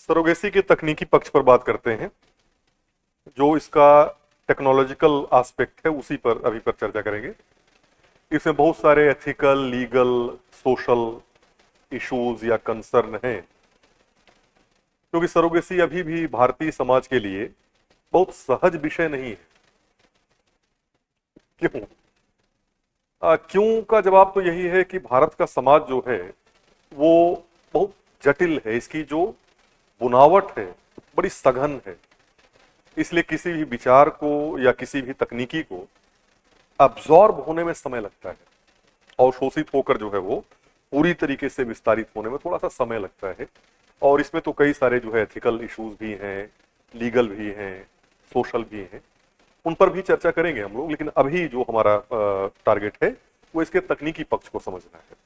Surrogacy के तकनीकी पक्ष पर बात करते हैं। जो इसका टेक्नोलॉजिकल एस्पेक्ट है उसी पर अभी पर चर्चा करेंगे। इसमें बहुत सारे एथिकल, लीगल, सोशल इश्यूज या कंसर्न हैं, क्योंकि सरोगेसी अभी भी भारतीय समाज के लिए बहुत सहज विषय नहीं है। क्यों? क्यों का जवाब तो यही है कि भारत का समाज जो है वो बहुत जटिल है। इसकी जो बुनावट है बड़ी सघन है, इसलिए किसी भी विचार को या किसी भी तकनीकी को अब्जॉर्ब होने में समय लगता है और शोषित होकर जो है वो पूरी तरीके से विस्तारित होने में थोड़ा सा समय लगता है। और इसमें तो कई सारे जो है एथिकल इश्यूज भी हैं, लीगल भी हैं, सोशल भी हैं, उन पर भी चर्चा करेंगे हम लोग। लेकिन अभी जो हमारा टारगेट है वो इसके तकनीकी पक्ष को समझना है।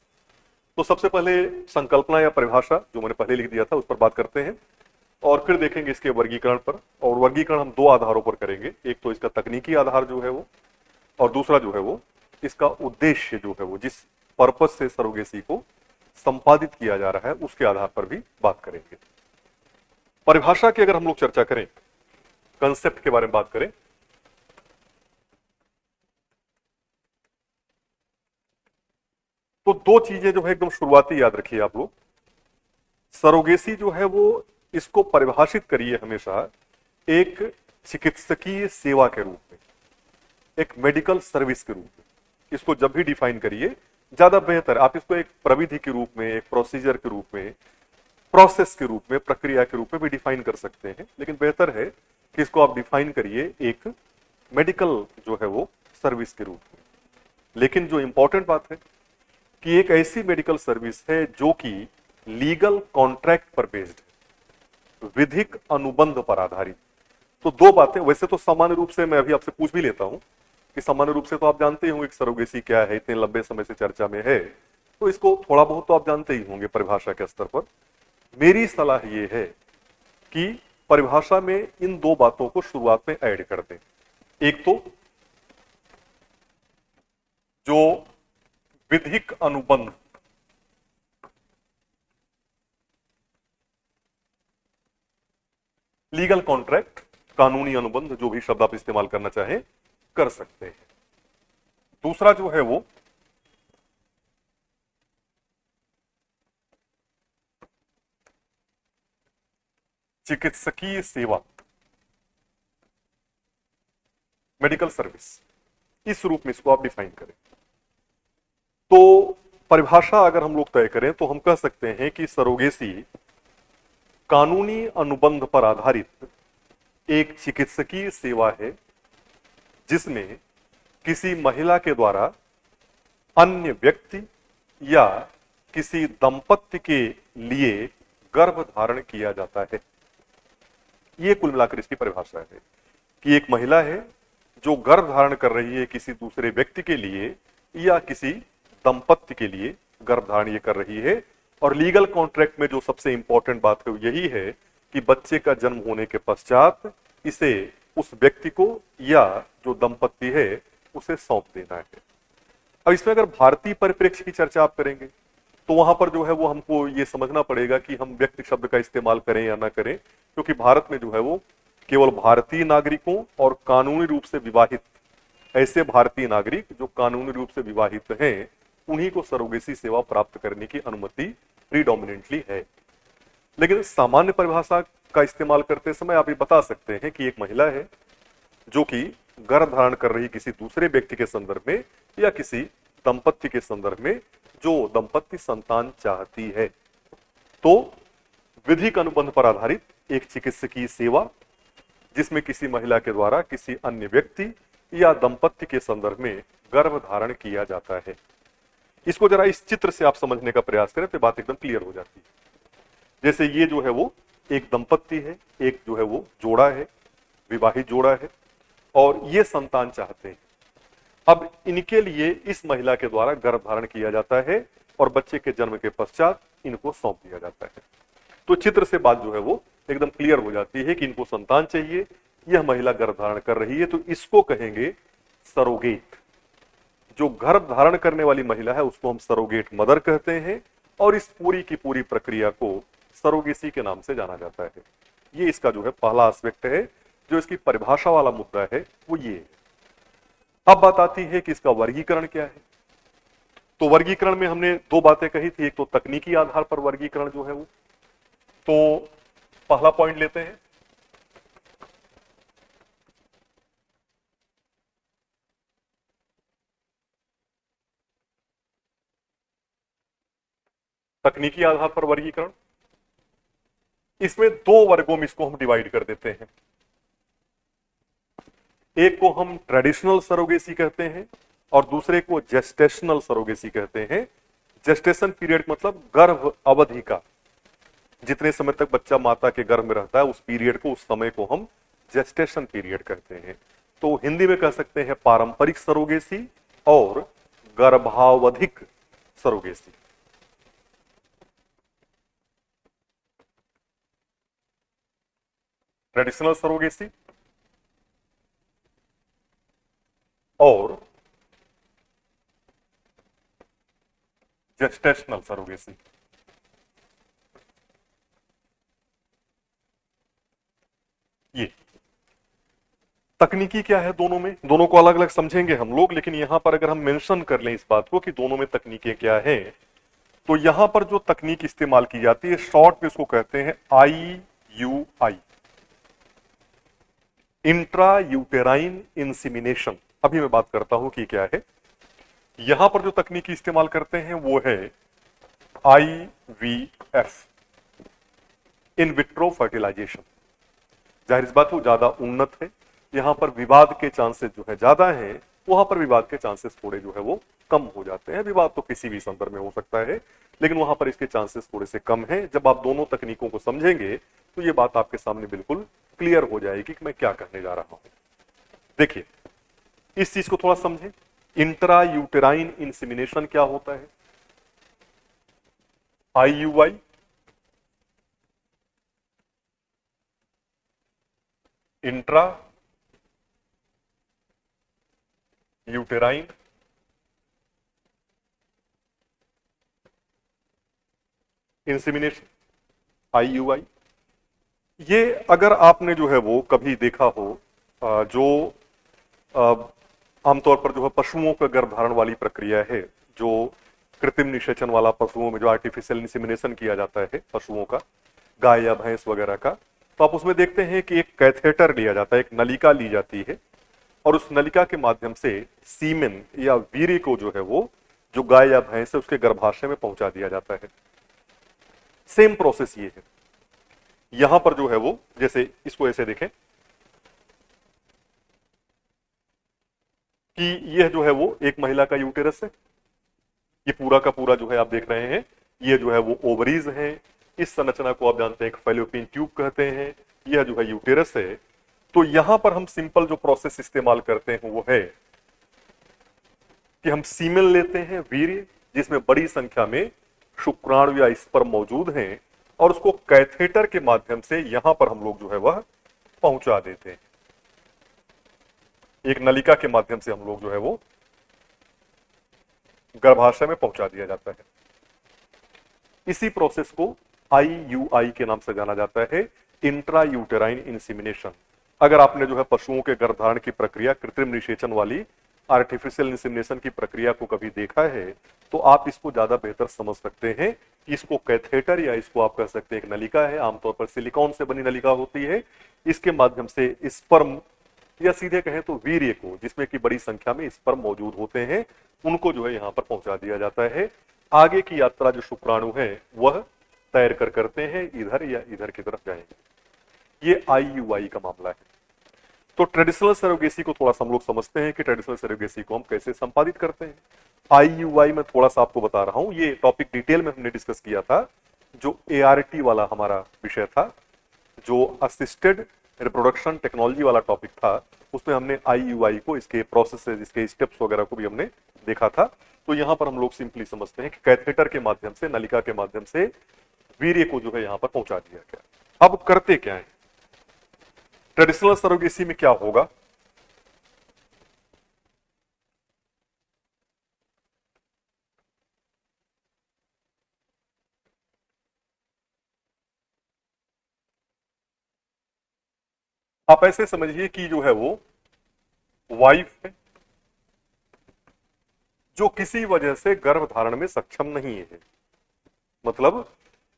तो सबसे पहले संकल्पना या परिभाषा जो मैंने पहले लिख दिया था उस पर बात करते हैं, और फिर देखेंगे इसके वर्गीकरण पर। और वर्गीकरण हम दो आधारों पर करेंगे, एक तो इसका तकनीकी आधार जो है वो, और दूसरा जो है वो इसका उद्देश्य जो है वो, जिस पर्पज से सरोगेसी को संपादित किया जा रहा है उसके आधार पर भी बात करेंगे। परिभाषा की अगर हम लोग चर्चा करें, कंसेप्ट के बारे में बात करें, तो दो चीजें जो है एकदम शुरुआती याद रखिए आप लोग। सरोगेसी जो है वो, इसको परिभाषित करिए हमेशा एक चिकित्सकीय सेवा के रूप में, एक मेडिकल सर्विस के रूप में। इसको जब भी डिफाइन करिए ज्यादा बेहतर। आप इसको एक प्रविधि के रूप में, एक प्रोसीजर के रूप में, प्रोसेस के रूप में, प्रक्रिया के रूप में भी डिफाइन कर सकते हैं, लेकिन बेहतर है कि इसको आप डिफाइन करिए एक मेडिकल जो है वो सर्विस के रूप में। लेकिन जो इंपॉर्टेंट बात है कि एक ऐसी मेडिकल सर्विस है जो कि लीगल कॉन्ट्रैक्ट पर बेस्ड है, विधिक अनुबंध पर आधारित। तो दो बातें। वैसे तो सामान्य रूप से मैं अभी आपसे पूछ भी लेता हूं कि सामान्य रूप से तो आप जानते ही होंगे कि सरोगेसी क्या है, इतने लंबे समय से चर्चा में है, तो इसको थोड़ा बहुत तो आप जानते ही होंगे परिभाषा के स्तर पर। मेरी सलाह यह है कि परिभाषा में इन दो बातों को शुरुआत में ऐड कर दें। एक तो जो विधिक अनुबंध, लीगल कॉन्ट्रैक्ट, कानूनी अनुबंध, जो भी शब्द आप इस्तेमाल करना चाहें कर सकते हैं। दूसरा जो है वो चिकित्सकीय सेवा, मेडिकल सर्विस, इस रूप में इसको आप डिफाइन करें। तो परिभाषा अगर हम लोग तय करें तो हम कह सकते हैं कि सरोगेसी कानूनी अनुबंध पर आधारित एक चिकित्सकीय सेवा है जिसमें किसी महिला के द्वारा अन्य व्यक्ति या किसी दंपत्ति के लिए गर्भ धारण किया जाता है। यह कुल मिलाकर इसकी परिभाषा है कि एक महिला है जो गर्भ धारण कर रही है किसी दूसरे व्यक्ति के लिए या किसी दंपत्ति के लिए गर्भ धारण ये कर रही है। और लीगल कॉन्ट्रैक्ट में जो सबसे इंपॉर्टेंट बात है वो यही है कि बच्चे का जन्म होने के पश्चात इसे उस व्यक्ति को या जो दंपत्ति है उसे सौंप देना है। अब इसमें अगर भारतीय परिप्रेक्ष्य की चर्चा आप करेंगे तो वहां पर जो है वो हमको ये समझना पड़ेगा कि हम व्यक्ति शब्द का इस्तेमाल करें या ना करें, क्योंकि भारत में जो है वो केवल भारतीय नागरिकों और कानूनी रूप से विवाहित, ऐसे भारतीय नागरिक जो कानूनी रूप से विवाहित हैं, उन्हीं को सरोगेसी सेवा प्राप्त करने की अनुमति प्रीडोमिनेंटली है। लेकिन सामान्य परिभाषा का इस्तेमाल करते समय आप ये बता सकते हैं कि एक महिला है जो कि गर्भ धारण कर रही किसी दूसरे व्यक्ति के संदर्भ में या किसी दंपत्ति के संदर्भ में, जो दंपत्ति संतान चाहती है। तो विधिक अनुबंध पर आधारित एक चिकित्सकीय सेवा जिसमें किसी महिला के द्वारा किसी अन्य व्यक्ति या दंपत्ति के संदर्भ में गर्भ धारण किया जाता है। इसको जरा इस चित्र से आप समझने का प्रयास करें तो बात एकदम क्लियर हो जाती है। जैसे ये जो है वो एक दंपत्ति है, एक जो है वो जोड़ा है, विवाहित जोड़ा है, और ये संतान चाहते हैं। अब इनके लिए इस महिला के द्वारा गर्भ धारण किया जाता है और बच्चे के जन्म के पश्चात इनको सौंप दिया जाता है। तो चित्र से बात जो है वो एकदम क्लियर हो जाती है कि इनको संतान चाहिए, यह महिला गर्भ धारण कर रही है, तो इसको कहेंगे सरोगेट। जो गर्भ धारण करने वाली महिला है उसको हम सरोगेट मदर कहते हैं, और इस पूरी की पूरी प्रक्रिया को सरोगेसी के नाम से जाना जाता है। ये इसका जो है पहला एस्पेक्ट है। जो इसकी परिभाषा वाला मुद्दा है वो ये है। अब बात आती है कि इसका वर्गीकरण क्या है। तो वर्गीकरण में हमने दो बातें कही थी, एक तो तकनीकी आधार पर वर्गीकरण जो है वो, तो पहला पॉइंट लेते हैं। तकनीकी आधार पर वर्गीकरण, इसमें दो वर्गों में इसको हम डिवाइड कर देते हैं। एक को हम ट्रेडिशनल सरोगेसी कहते हैं और दूसरे को जेस्टेशनल सरोगेसी कहते हैं। जेस्टेशन पीरियड मतलब गर्भ अवधि का, जितने समय तक बच्चा माता के गर्भ में रहता है उस पीरियड को, उस समय को हम जेस्टेशन पीरियड कहते हैं। तो हिंदी में कह सकते हैं पारंपरिक सरोगेसी और गर्भावधिक सरोगेसी। ट्रेडिशनल सरोगेसी और जेस्टेशनल सरोगेसी। ये तकनीकी क्या है दोनों में, दोनों को अलग अलग समझेंगे हम लोग, लेकिन यहां पर अगर हम मेंशन कर लें इस बात को कि दोनों में तकनीकें क्या है, तो यहां पर जो तकनीक इस्तेमाल की जाती है शॉर्ट में उसको कहते हैं IUI, इंट्रा यूटेराइन इंसिमिनेशन। अभी मैं बात करता हूं कि क्या है। यहां पर जो तकनीक इस्तेमाल करते हैं वो है IVF, इन विट्रो फर्टिलाइजेशन। जाहिर इस बात वो ज्यादा उन्नत है, यहां पर विवाद के चांसेस जो है ज्यादा हैं, वहां पर विवाद के चांसेस थोड़े जो है वो कम हो जाते हैं। विवाद तो किसी भी संदर्भ में हो सकता है, लेकिन वहां पर इसके चांसेस थोड़े से कम हैं। जब आप दोनों तकनीकों को समझेंगे तो ये बात आपके सामने बिल्कुल क्लियर हो जाएगी कि मैं क्या कहने जा रहा हूं। देखिए, इस चीज को थोड़ा समझें। इंट्रा यूटेराइन इंसेमिनेशन क्या होता है? IUI intra uterine insemination, IUI। ये अगर आपने जो है वो कभी देखा हो, जो आमतौर पर जो है पशुओं का गर्भधारण वाली प्रक्रिया है, जो कृत्रिम निषेचन वाला पशुओं में जो आर्टिफिशियल इंसेमिनेशन किया जाता है पशुओं का, गाय या भैंस वगैरह का, तो आप उसमें देखते हैं कि एक कैथेटर लिया जाता है, एक नलिका ली जाती है और उस नलिका के माध्यम से सीमेन या वीर्य को जो है वो, जो गाय या भैंस है उसके गर्भाशय में पहुंचा दिया जाता है। सेम प्रोसेस ये है। यहां पर जो है वो, जैसे इसको ऐसे देखें कि यह जो है वो एक महिला का यूटेरस है। ये पूरा का पूरा जो है आप देख रहे हैं, ये जो है वो ओवरीज है। इस संरचना को आप जानते हैं एक फैलोपियन ट्यूब कहते हैं। यह जो है यूटेरस है। तो यहां पर हम सिंपल जो प्रोसेस इस्तेमाल करते हैं वो है कि हम सीमेन लेते हैं, वीर्य, जिसमें बड़ी संख्या में शुक्राणु या स्पर्म मौजूद हैं, और उसको कैथेटर के माध्यम से यहां पर हम लोग जो है वह पहुंचा देते हैं। एक नलिका के माध्यम से हम लोग जो है वो गर्भाशय में पहुंचा दिया जाता है। इसी प्रोसेस को IUI के नाम से जाना जाता है, इंट्रा यूटेराइन इंसेमिनेशन। अगर आपने जो है पशुओं के गर्भधारण की प्रक्रिया, कृत्रिम निषेचन वाली आर्टिफिशियल इंसेमिनेशन की प्रक्रिया को कभी देखा है तो आप इसको ज्यादा बेहतर समझ सकते हैं। इसको कैथेटर या इसको आप कह सकते हैं एक नलिका है, आमतौर पर सिलिकॉन से बनी नलिका होती है। इसके माध्यम से स्पर्म या सीधे कहें तो वीर्य को, जिसमें कि बड़ी संख्या में स्पर्म मौजूद होते हैं, उनको जो है यहां पर पहुंचा दिया जाता है। आगे की यात्रा जो शुक्राणु है वह तैर कर करते हैं इधर या इधर की तरफ जाएंगे। ये IUI का मामला है। तो ट्रेडिशनल सरोगेसी को थोड़ा सा हम लोग समझते हैं कि ट्रेडिशनल सरोगेसी को हम कैसे संपादित करते हैं। IUI में थोड़ा सा आपको बता रहा हूं, ये टॉपिक डिटेल में हमने डिस्कस किया था, जो ART वाला हमारा विषय था, जो असिस्टेड रिप्रोडक्शन टेक्नोलॉजी वाला टॉपिक था, उसमें हमने IUI को, इसके प्रोसेसेस, इसके स्टेप्स वगैरह को भी हमने देखा था। तो यहां पर हम लोग सिंपली समझते हैं कि कैथेटर के माध्यम से, नलिका के माध्यम से वीर्य को जो है यहां पर पहुंचा दिया गया। अब करते क्या है ट्रेडिशनल सरोगेसी में, क्या होगा? आप ऐसे समझिए कि जो है वो वाइफ है जो किसी वजह से गर्भ धारण में सक्षम नहीं है, मतलब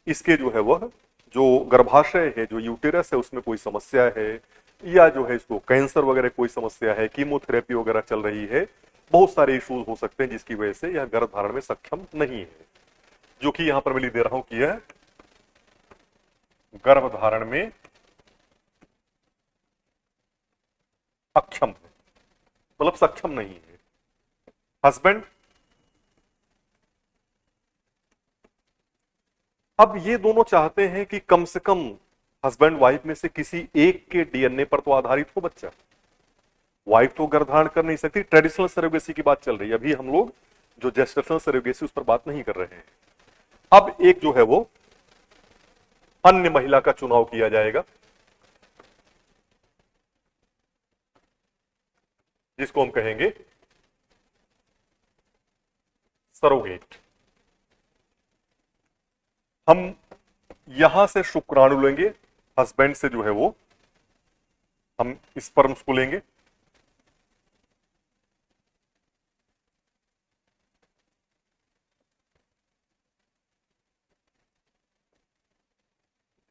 इसके जो है वह जो गर्भाशय है, जो यूटेरस है, उसमें कोई समस्या है, या जो है इसको कैंसर वगैरह कोई समस्या है, कीमोथेरेपी वगैरह चल रही है, बहुत सारे इश्यूज हो सकते हैं जिसकी वजह से यह गर्भ धारण में सक्षम नहीं है, जो कि यहां पर मैं लिख दे रहा हूं कि यह गर्भ धारण में अक्षम है, मतलब सक्षम नहीं है। हस्बैंड, अब ये दोनों चाहते हैं कि कम से कम हस्बैंड वाइफ में से किसी एक के डीएनए पर तो आधारित हो बच्चा। वाइफ तो गर्भधारण कर नहीं सकती, ट्रेडिशनल सरोगेसी की बात चल रही है, अभी हम लोग जो जेस्टेशनल सरोगेसी उस पर बात नहीं कर रहे हैं। अब एक जो है वो अन्य महिला का चुनाव किया जाएगा, जिसको हम कहेंगे सरोगेट। हम यहां से शुक्राणु लेंगे, हस्बैंड से जो है वो हम स्पर्म्स को लेंगे,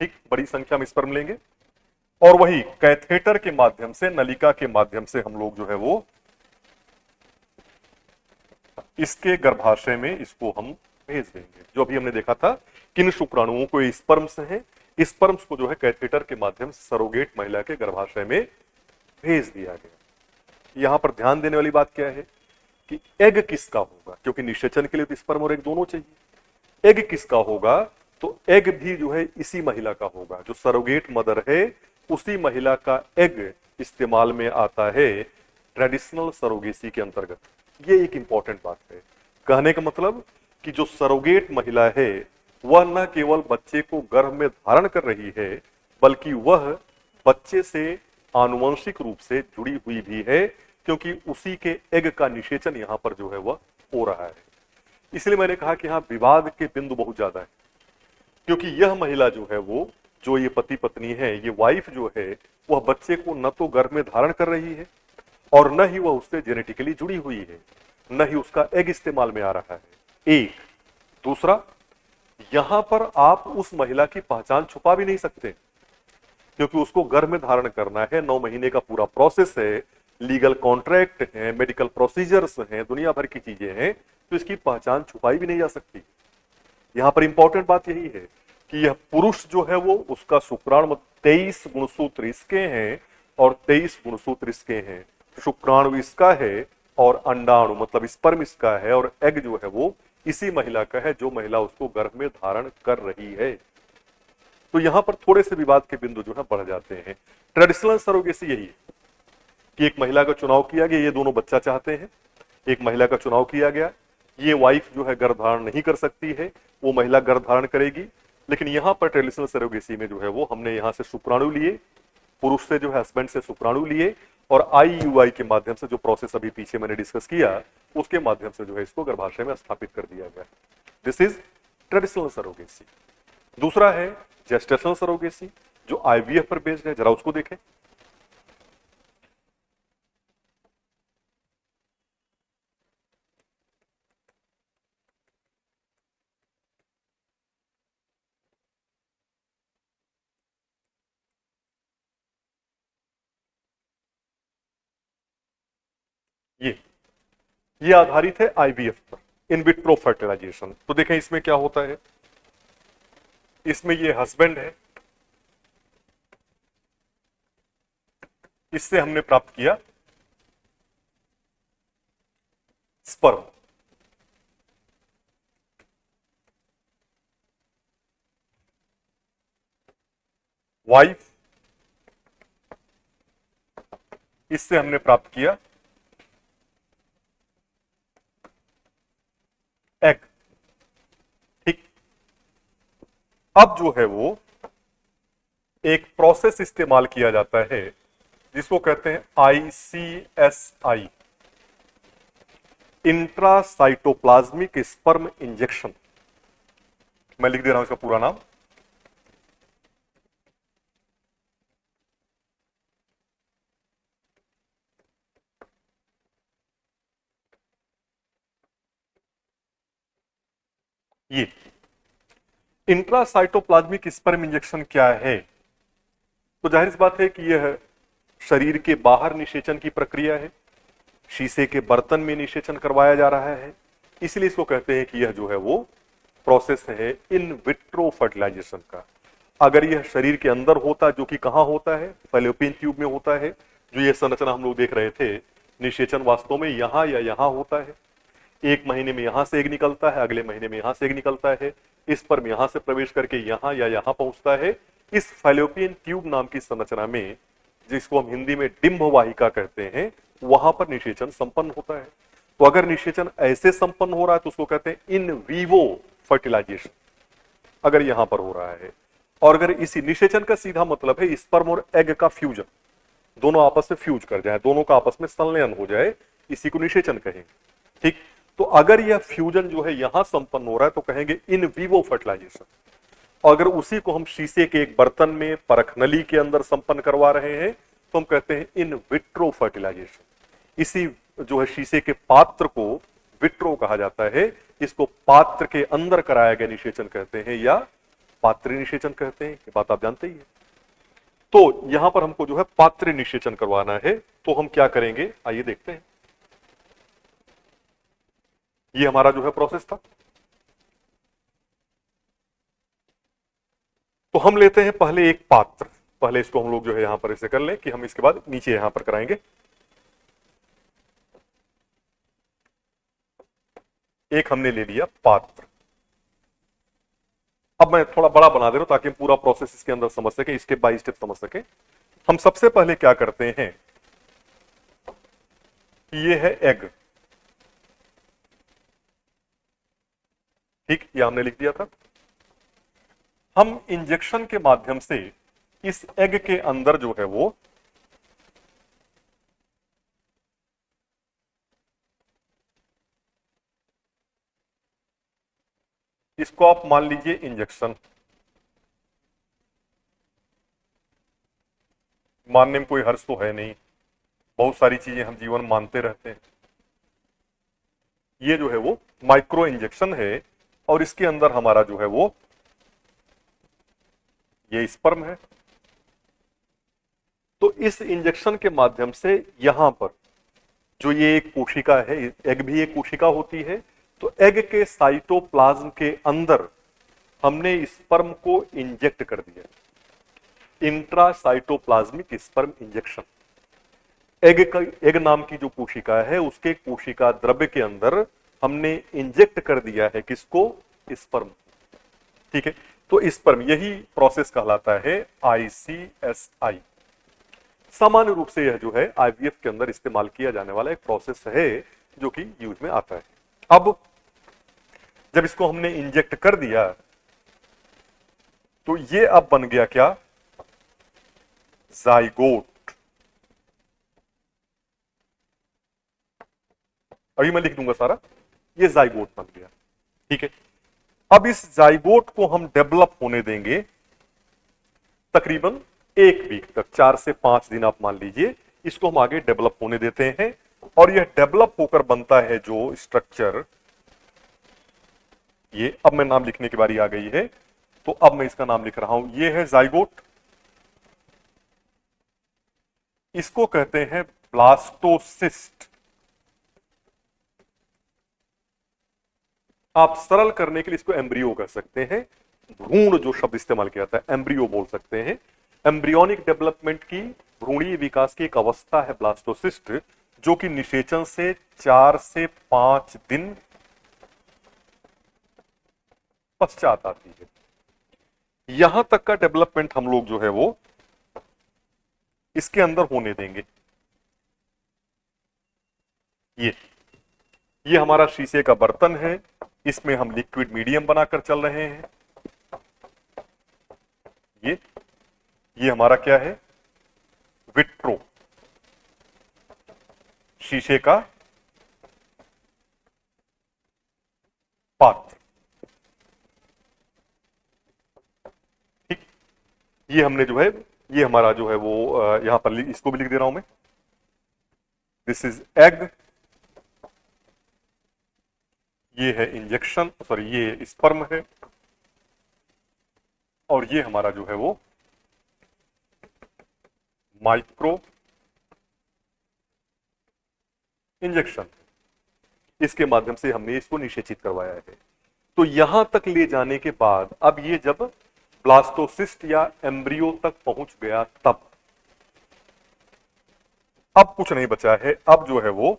ठीक, बड़ी संख्या में स्पर्म लेंगे, और वही कैथेटर के माध्यम से, नलिका के माध्यम से हम लोग जो है वो इसके गर्भाशय में इसको हम भेज देंगे। जो अभी हमने देखा था किन शुक्राणुओं को स्पर्म्स हैं, स्पर्म्स को जो है कैथेटर के माध्यम से सरोगेट महिला के गर्भाशय में भेज दिया गया। यहां पर ध्यान देने वाली बात क्या है कि एग किसका होगा, क्योंकि निषेचन के लिए तो स्पर्म और एग दोनों चाहिए। एग किसका होगा, तो एग भी जो है इसी महिला का होगा, जो सरोगेट मदर है उसी महिला का एग इस्तेमाल में आता है ट्रेडिशनल सरोगेसी के अंतर्गत। ये एक इंपॉर्टेंट बात है। कहने का मतलब कि जो सरोगेट महिला है वह न केवल बच्चे को गर्भ में धारण कर रही है, बल्कि वह बच्चे से आनुवंशिक रूप से जुड़ी हुई भी है, क्योंकि उसी के एग का निषेचन यहां पर जो है वह हो रहा है। इसलिए मैंने कहा कि यहां विवाद के बिंदु बहुत ज्यादा है, क्योंकि यह महिला जो है वो, जो ये पति पत्नी है, ये वाइफ जो है, वह बच्चे को न तो गर्भ में धारण कर रही है और न ही वह उससे जेनेटिकली जुड़ी हुई है, न ही उसका एग इस्तेमाल में आ रहा है। एक दूसरा, यहां पर आप उस महिला की पहचान छुपा भी नहीं सकते, क्योंकि उसको गर्भ में धारण करना है, 9 महीने का पूरा प्रोसेस है, लीगल कॉन्ट्रैक्ट है, मेडिकल प्रोसीजर्स हैं, दुनिया भर की चीजें हैं, तो इसकी पहचान छुपाई भी नहीं जा सकती। यहां पर इंपॉर्टेंट बात यही है कि यह पुरुष जो है वो, उसका शुक्राणु 23 गुणसूत्र इसके हैं और 23 गुणसूत्र इसके हैं। शुक्राणु इसका है और अंडाणु मतलब स्पर्म इसका है, और एग जो है वो इसी महिला का है, जो महिला उसको गर्भ में धारण कर रही है। तो यहां पर थोड़े से विवाद के बिंदु जो है बढ़ जाते हैं। ट्रेडिशनल सरोगेसी यही है कि एक महिला का चुनाव किया गया, ये दोनों बच्चा चाहते हैं, एक महिला का चुनाव किया गया, ये वाइफ जो है गर्भ धारण नहीं कर सकती है, वो महिला गर्भ धारण करेगी। लेकिन यहां पर ट्रेडिशनल सरोगेसी में जो है वो हमने यहां से शुक्राणु लिए, पुरुष से जो है हस्बैंड से शुक्राणु लिए, और आईयूआई के माध्यम से, जो प्रोसेस अभी पीछे मैंने डिस्कस किया, उसके माध्यम से जो है इसको गर्भाशय में स्थापित कर दिया गया। This is traditional surrogacy. दूसरा है जेस्टेशनल सरोगेसी, जो आईवीएफ पर बेस्ड है। जरा उसको देखें। ये आधारित है आईवीएफ पर, इन विट्रो फर्टिलाइजेशन। तो देखें इसमें क्या होता है, इसमें ये हस्बैंड है, इससे हमने प्राप्त किया स्पर्म, वाइफ, इससे हमने प्राप्त किया एग। ठीक, अब जो है वो एक प्रोसेस इस्तेमाल किया जाता है जिसको कहते हैं आईसीएसआई, इंट्रासाइटोप्लाज्मिक स्पर्म इंजेक्शन। मैं लिख दे रहा हूं इसका पूरा नाम। ये इंट्रासाइटोप्लाज्मिक स्पर्म इंजेक्शन क्या है? तो जाहिर सी बात है कि यह शरीर के बाहर निषेचन की प्रक्रिया है, शीशे के बर्तन में निषेचन करवाया जा रहा है, इसलिए इसको कहते हैं कि यह जो है वो प्रोसेस है इन विट्रो फर्टिलाइजेशन का। अगर यह शरीर के अंदर होता, जो कि कहां होता है, फैलोपियन ट्यूब में होता है, जो ये संरचना हम लोग देख रहे थे, निषेचन वास्तव में यहां या यहां होता है। एक महीने में यहां से एग निकलता है, अगले महीने में यहां से एग निकलता है, इस पर में यहां से प्रवेश करके यहां या यहां पहुंचता है। इस फैलोपियन ट्यूब नाम की संरचना में, जिसको हम हिंदी में डिंब वाहिका कहते हैं, वहां पर निषेचन संपन्न होता है। तो अगर निषेचन ऐसे संपन्न हो रहा है तो उसको कहते हैं इन वीवो फर्टिलाइजेशन, अगर यहां पर हो रहा है। और अगर इसी निषेचन का सीधा मतलब है स्पर्म और एग का फ्यूजन, दोनों आपस में फ्यूज कर जाए, दोनों का आपस में संलयन हो जाए, इसी को निषेचन कहेंगे। ठीक, तो अगर यह फ्यूजन जो है यहां संपन्न हो रहा है तो कहेंगे इन वीवो फर्टिलाइजेशन। और अगर उसी को हम शीशे के एक बर्तन में परखनली के अंदर संपन्न करवा रहे हैं तो हम कहते हैं इन विट्रो फर्टिलाइजेशन। इसी जो है शीशे के पात्र को विट्रो कहा जाता है, इसको पात्र के अंदर कराया गया निषेचन कहते हैं या पात्र निषेचन कहते हैं, ये बात आप जानते ही है। तो यहां पर हमको जो है पात्र निषेचन करवाना है, तो हम क्या करेंगे आइए देखते हैं। ये हमारा जो है प्रोसेस था। तो हम लेते हैं पहले एक पात्र, पहले इसको हम लोग जो है यहां पर ऐसे कर लें कि हम इसके बाद नीचे यहां पर कराएंगे। एक हमने ले लिया पात्र। अब मैं थोड़ा बड़ा बना दे रहा हूं ताकि हम पूरा प्रोसेस इसके अंदर समझ सके, स्टेप बाय स्टेप समझ सके। हम सबसे पहले क्या करते हैं, ये है एग। ठीक, ये हमने लिख दिया था। हम इंजेक्शन के माध्यम से इस एग के अंदर जो है वो इसको आप मान लीजिए इंजेक्शन, मानने में कोई हर्ष तो है नहीं, बहुत सारी चीजें हम जीवन मानते रहते हैं। ये जो है वो माइक्रो इंजेक्शन है और इसके अंदर हमारा जो है वो ये स्पर्म है। तो इस इंजेक्शन के माध्यम से यहां पर जो ये एक कोशिका है, एग भी एक कोशिका होती है, तो एग के साइटोप्लाज्म के अंदर हमने स्पर्म को इंजेक्ट कर दिया, इंट्रासाइटोप्लाज्मिक स्पर्म इंजेक्शन। एग नाम की जो कोशिका है उसके कोशिका द्रव्य के अंदर हमने इंजेक्ट कर दिया है किसको, स्पर्म। ठीक है, तो स्पर्म, यही प्रोसेस कहलाता है आईसीएसआई। सामान्य रूप से यह जो है आईवीएफ के अंदर इस्तेमाल किया जाने वाला एक प्रोसेस है जो कि यूज में आता है। अब जब इसको हमने इंजेक्ट कर दिया तो ये अब बन गया क्या, जाइगोट। अभी मैं लिख दूंगा सारा, ये जाइगोट बन गया। ठीक है, अब इस जाइगोट को हम डेवलप होने देंगे तकरीबन 1 वीक तक, 4 से 5 दिन आप मान लीजिए, इसको हम आगे डेवलप होने देते हैं। और यह डेवलप होकर बनता है जो स्ट्रक्चर, ये अब मैं नाम लिखने की बारी आ गई है, तो अब मैं इसका नाम लिख रहा हूं, ये है जाइगोट। इसको कहते हैं ब्लास्टोसिस्ट। आप सरल करने के लिए इसको एम्ब्रियो कह सकते हैं, भ्रूण जो शब्द इस्तेमाल किया था एम्ब्रियो बोल सकते हैं। एम्ब्रियोनिक डेवलपमेंट की, भ्रूणीय विकास की एक अवस्था है ब्लास्टोसिस्ट, जो कि निषेचन से 4 से 5 दिन पश्चात आती है। यहां तक का डेवलपमेंट हम लोग जो है वो इसके अंदर होने देंगे। ये हमारा शीशे का बर्तन है, इसमें हम लिक्विड मीडियम बनाकर चल रहे हैं। ये हमारा क्या है, विट्रो, शीशे का पात्र। ठीक, ये हमने जो है, ये हमारा जो है वो यहां पर इसको भी लिख दे रहा हूं मैं, दिस इज एग, ये है इंजेक्शन, सॉरी ये स्पर्म है, और ये हमारा जो है वो माइक्रो इंजेक्शन, इसके माध्यम से हमने इसको निषेचित करवाया है। तो यहां तक ले जाने के बाद अब ये जब ब्लास्टोसिस्ट या एम्ब्रियो तक पहुंच गया तब अब कुछ नहीं बचा है, अब जो है वो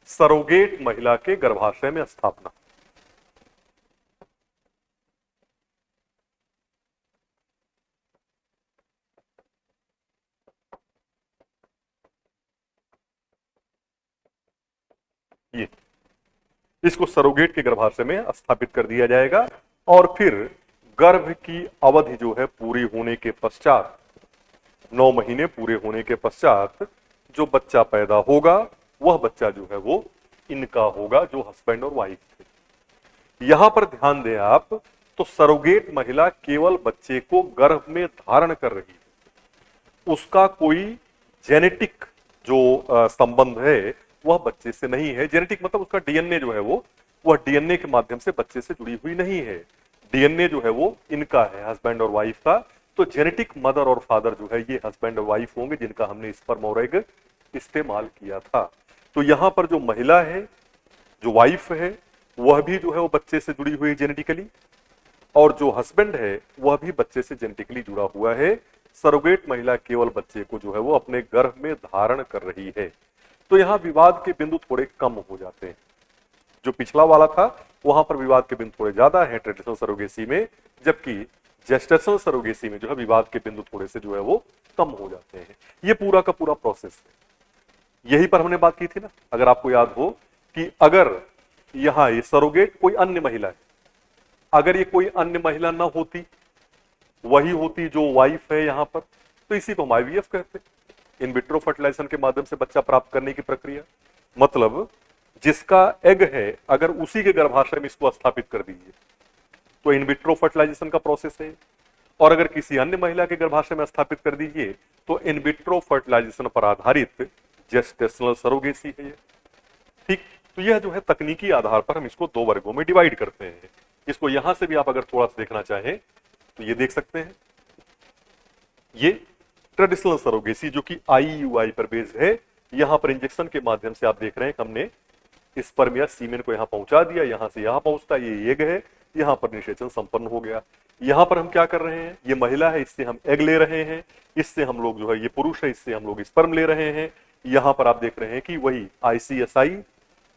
सरोगेट महिला के गर्भाशय में स्थापना। ये इसको सरोगेट के गर्भाशय में स्थापित कर दिया जाएगा, और फिर गर्भ की अवधि जो है पूरी होने के पश्चात, 9 महीने पूरे होने के पश्चात जो बच्चा पैदा होगा वह बच्चा जो है वो इनका होगा, जो हस्बैंड और वाइफ थे। यहां पर ध्यान दें आप, तो सरोगेट महिला केवल बच्चे को गर्भ में धारण कर रही है, उसका कोई जेनेटिक जो संबंध है वह बच्चे से नहीं है। जेनेटिक मतलब उसका डीएनए जो है वो, वह डीएनए के माध्यम से बच्चे से जुड़ी हुई नहीं है। डीएनए जो है वो इनका है, हस्बैंड और वाइफ का। तो जेनेटिक मदर और फादर जो है ये हस्बैंड और वाइफ होंगे, जिनका हमने स्पर्म और एग इस्तेमाल किया था। तो यहां पर जो महिला है, जो वाइफ है, वह भी जो है वो बच्चे से जुड़ी हुई जेनेटिकली, और जो हस्बैंड है वह भी बच्चे से जेनेटिकली जुड़ा हुआ है। सरोगेट महिला केवल बच्चे को जो है वो अपने गर्भ में धारण कर रही है। तो यहां विवाद के बिंदु थोड़े कम हो जाते हैं। जो पिछला वाला था वहां पर विवाद के बिंदु थोड़े ज्यादा हैं ट्रेडिशनल सरोगेसी में, जबकि जेस्टेशनल सरोगेसी में जो है विवाद के बिंदु थोड़े से जो है वो कम हो जाते हैं। ये पूरा का पूरा प्रोसेस है। यही पर हमने बात की थी ना, अगर आपको याद हो, कि अगर यहां ये सरोगेट कोई अन्य महिला है, अगर ये कोई अन्य महिला ना होती, वही होती जो वाइफ है यहां पर, तो इसी को हम आईवीएफ कहते हैं, इन विट्रो फर्टिलाइजेशन के माध्यम से बच्चा प्राप्त करने की प्रक्रिया। मतलब जिसका एग है, अगर उसी के गर्भाशय में इसको स्थापित कर दीजिए तो इन विट्रो फर्टिलाइजेशन का प्रोसेस है, और अगर किसी अन्य महिला के गर्भाशय में स्थापित कर दीजिए तो इन विट्रो फर्टिलाइजेशन पर आधारित जेस्टेशनल सरोगेसी है ये। ठीक, तो यह जो है तकनीकी आधार पर हम इसको 2 वर्गों में डिवाइड करते हैं। इसको यहां से भी आप अगर थोड़ा सा देखना चाहें तो ये देख सकते हैं, ये ट्रेडिशनल सरोगेसी जो कि आईयूआई पर बेस्ड है। यहां पर इंजेक्शन के माध्यम से आप देख रहे हैं कि हमने स्पर्म या सीमेन को यहां पहुंचा दिया, यहां से यहां पहुंचता, ये एग है, यहां पर निषेचन संपन्न हो गया। यहां पर हम क्या कर रहे हैं, ये महिला है, इससे हम एग ले रहे हैं, इससे हम लोग जो है, ये पुरुष है, इससे हम लोग स्पर्म ले रहे हैं। यहां पर आप देख रहे हैं कि वही आईसीएसआई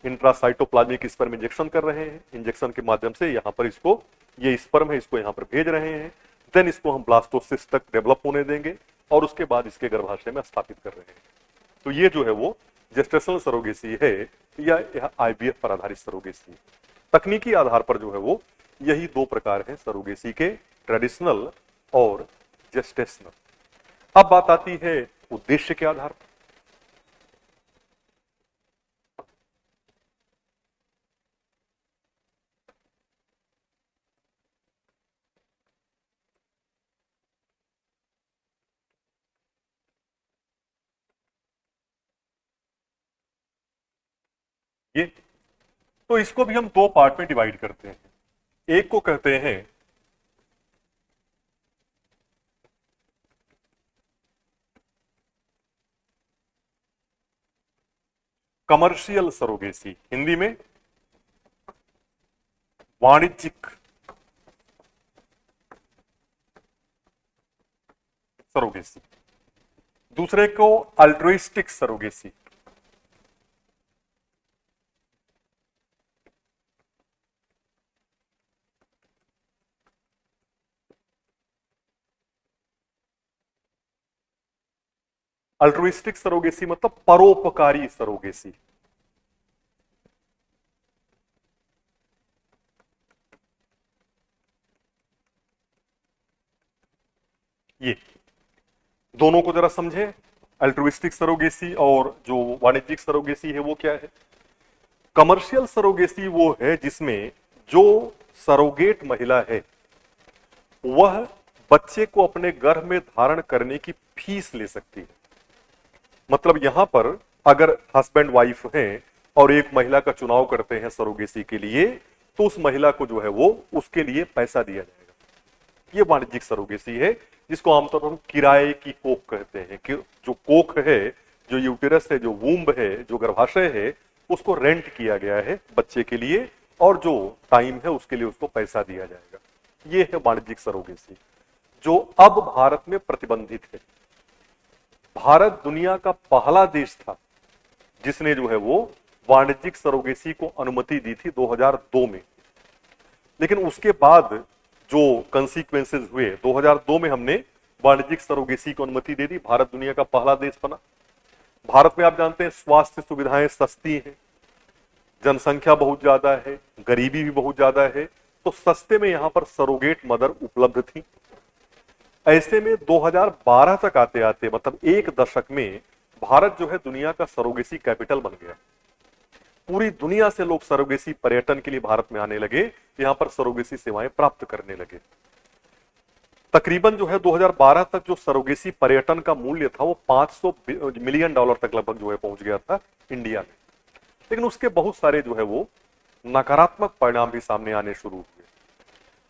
इंट्रासाइटोप्लाज्मिक स्पर्म इंजेक्शन कर रहे हैं। इंजेक्शन के माध्यम से यहां पर इसको, ये स्पर्म है, इसको यहां पर भेज रहे हैं। देन इसको हम ब्लास्टोसिस्ट तक डेवलप होने देंगे और उसके बाद इसके गर्भाशय में स्थापित कर रहे हैं। तो ये जो है वो जेस्टेशनल सरोगेसी है या आईवीएफ पर आधारित सरोगेसी। तकनीकी आधार पर जो है वो यही 2 प्रकार हैं सरोगेसी के, ट्रेडिशनल और जेस्टेशनल। अब बात आती है उद्देश्य के आधार पर। ये तो इसको भी हम 2 पार्ट में डिवाइड करते हैं। एक को कहते हैं कमर्शियल सरोगेसी, हिंदी में वाणिज्यिक सरोगेसी। दूसरे को अल्ट्रुइस्टिक सरोगेसी। अल्ट्रुइस्टिक सरोगेसी मतलब परोपकारी सरोगेसी। ये दोनों को जरा समझे, अल्ट्रुइस्टिक सरोगेसी और जो वाणिज्यिक सरोगेसी है वो क्या है। कमर्शियल सरोगेसी वो है जिसमें जो सरोगेट महिला है वह बच्चे को अपने गर्भ में धारण करने की फीस ले सकती है। मतलब यहां पर अगर हस्बैंड वाइफ हैं और एक महिला का चुनाव करते हैं सरोगेसी के लिए, तो उस महिला को जो है वो उसके लिए पैसा दिया जाएगा। ये वाणिज्यिक सरोगेसी है, जिसको आमतौर पर हम किराए की कोख कहते हैं कि जो कोख है, जो यूटेरस है, जो वूम्ब है, जो गर्भाशय है, उसको रेंट किया गया है बच्चे के लिए, और जो टाइम है उसके लिए उसको पैसा दिया जाएगा। ये है वाणिज्यिक सरोगेसी, जो अब भारत में प्रतिबंधित है। भारत दुनिया का पहला देश था जिसने जो है वो वाणिज्यिक सरोगेसी को अनुमति दी थी 2002 में। लेकिन उसके बाद जो कंसीक्वेंसेस हुए, 2002 में हमने वाणिज्यिक सरोगेसी को अनुमति दे दी, भारत दुनिया का पहला देश बना। भारत में आप जानते हैं स्वास्थ्य सुविधाएं सस्ती हैं, जनसंख्या बहुत ज्यादा है, गरीबी भी बहुत ज्यादा है, तो सस्ते में यहां पर सरोगेट मदर उपलब्ध थी। ऐसे में 2012 तक आते आते, मतलब एक दशक में, भारत जो है दुनिया का सरोगेसी कैपिटल बन गया। पूरी दुनिया से लोग सरोगेसी पर्यटन के लिए भारत में आने लगे, यहां पर सरोगेसी सेवाएं प्राप्त करने लगे। तकरीबन जो है 2012 तक जो सरोगेसी पर्यटन का मूल्य था वो $500 मिलियन तक लगभग जो है पहुंच गया था इंडिया में। लेकिन उसके बहुत सारे जो है वो नकारात्मक परिणाम भी सामने आने शुरू हुए,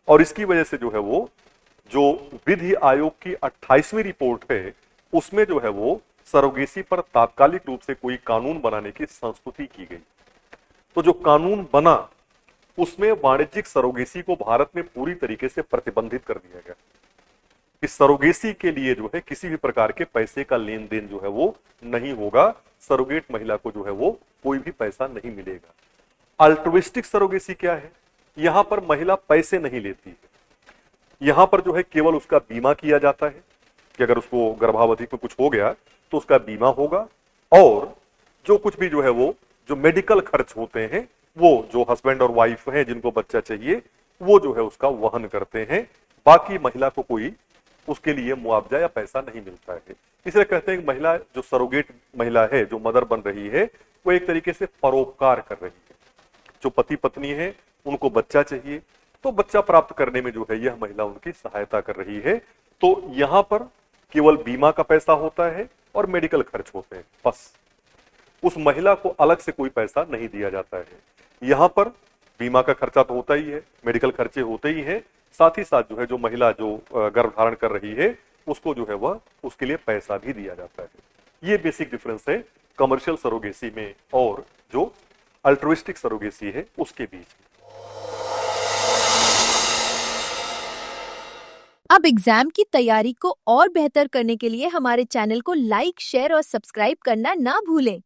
और इसकी वजह से जो है वो जो विधि आयोग की 28वीं रिपोर्ट है, उसमें जो है वो सरोगेसी पर तात्कालिक रूप से कोई कानून बनाने की संस्तुति की गई। तो जो कानून बना उसमें वाणिज्यिक सरोगेसी को भारत में पूरी तरीके से प्रतिबंधित कर दिया गया। इस सरोगेसी के लिए जो है किसी भी प्रकार के पैसे का लेन देन जो है वो नहीं होगा, सरोगेट महिला को जो है वो कोई भी पैसा नहीं मिलेगा। अल्ट्रुइस्टिक सरोगेसी क्या है? यहां पर महिला पैसे नहीं लेती है, यहां पर जो है केवल उसका बीमा किया जाता है कि अगर उसको गर्भावधि में कुछ हो गया तो उसका बीमा होगा, और जो कुछ भी जो है वो जो मेडिकल खर्च होते हैं वो जो हस्बैंड और वाइफ हैं जिनको बच्चा चाहिए वो जो है उसका वहन करते हैं। बाकी महिला को कोई उसके लिए मुआवजा या पैसा नहीं मिलता है। इसलिए कहते हैं कि महिला जो सरोगेट महिला है, जो मदर बन रही है, वो एक तरीके से परोपकार कर रही है। जो पति पत्नी है उनको बच्चा चाहिए, तो बच्चा प्राप्त करने में जो है यह महिला उनकी सहायता कर रही है। तो यहां पर केवल बीमा का पैसा होता है और मेडिकल खर्च होते हैं, बस। उस महिला को अलग से कोई पैसा नहीं दिया जाता है। यहां पर बीमा का खर्चा तो होता ही है, मेडिकल खर्चे होते ही हैं, साथ ही साथ जो है जो महिला जो गर्भ धारण कर रही है उसको जो है वह उसके लिए पैसा भी दिया जाता है। ये बेसिक डिफरेंस है कमर्शियल सरोगेसी में और जो अल्ट्रुइस्टिक सरोगेसी है उसके बीच। अब एग्जाम की तैयारी को और बेहतर करने के लिए हमारे चैनल को लाइक, शेयर और सब्सक्राइब करना ना भूलें।